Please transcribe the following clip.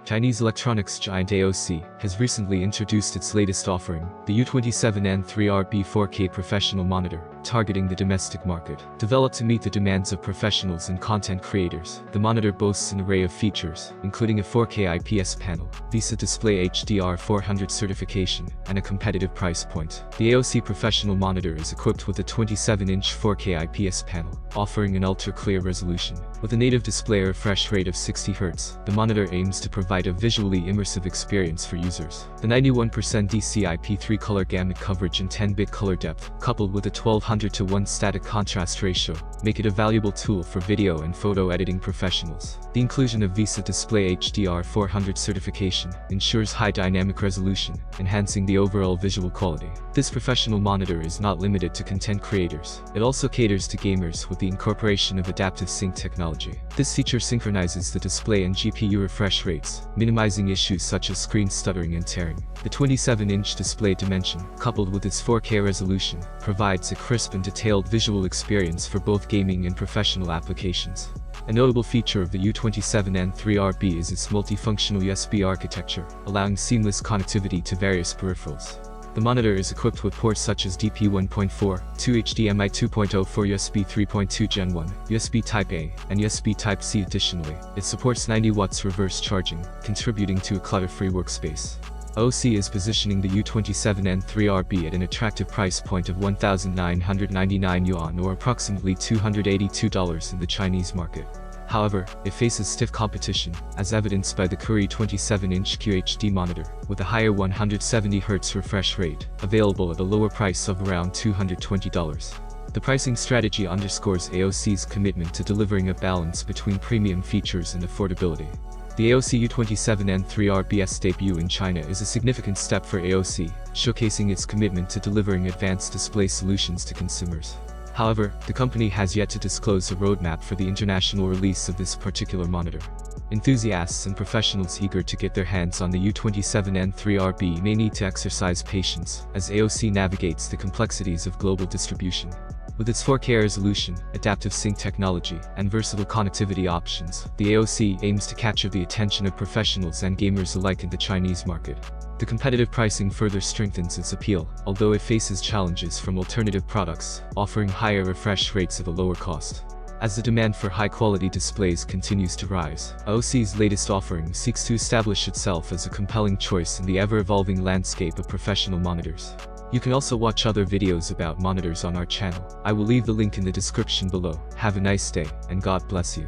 Chinese electronics giant AOC has recently introduced its latest offering, the U27N3RB 4K professional monitor, targeting the domestic market. Developed to meet the demands of professionals and content creators, the monitor boasts an array of features, including a 4K IPS panel, VESA Display HDR 400 certification, and a competitive price point. The AOC professional monitor is equipped with a 27-inch 4K IPS panel, offering an ultra-clear resolution. With a native display refresh rate of 60 Hz, the monitor aims to provide a visually immersive experience for users. The 91% DCI-P3 color gamut coverage and 10-bit color depth, coupled with a 1200:1 static contrast ratio, make it a valuable tool for video and photo editing professionals. The inclusion of VESA Display HDR 400 certification ensures high dynamic resolution, enhancing the overall visual quality. This professional monitor is not limited to content creators. It also caters to gamers with the incorporation of adaptive sync technology. This feature synchronizes the display and GPU refresh rates, minimizing issues such as screen stuttering and tearing. The 27-inch display dimension, coupled with its 4K resolution, provides a crisp and detailed visual experience for both gaming and professional applications. A notable feature of the U27N3RB is its multifunctional USB architecture, allowing seamless connectivity to various peripherals. The monitor is equipped with ports such as DP 1.4, 2 HDMI 2.0 for USB 3.2 Gen 1, USB Type-A, and USB Type-C. Additionally, it supports 90 watts reverse charging, contributing to a clutter-free workspace. AOC is positioning the U27N3RB at an attractive price point of 1,999 yuan or approximately $282 in the Chinese market. However, it faces stiff competition, as evidenced by the Curry 27-inch QHD monitor, with a higher 170 Hz refresh rate, available at a lower price of around $220. The pricing strategy underscores AOC's commitment to delivering a balance between premium features and affordability. The AOC U27N3RB's debut in China is a significant step for AOC, showcasing its commitment to delivering advanced display solutions to consumers. However, the company has yet to disclose a roadmap for the international release of this particular monitor. Enthusiasts and professionals eager to get their hands on the U27N3RB may need to exercise patience, as AOC navigates the complexities of global distribution. With its 4K resolution, adaptive sync technology, and versatile connectivity options, the AOC aims to capture the attention of professionals and gamers alike in the Chinese market. The competitive pricing further strengthens its appeal, although it faces challenges from alternative products, offering higher refresh rates at a lower cost. As the demand for high-quality displays continues to rise, AOC's latest offering seeks to establish itself as a compelling choice in the ever-evolving landscape of professional monitors. You can also watch other videos about monitors on our channel. I will leave the link in the description below. Have a nice day, and God bless you.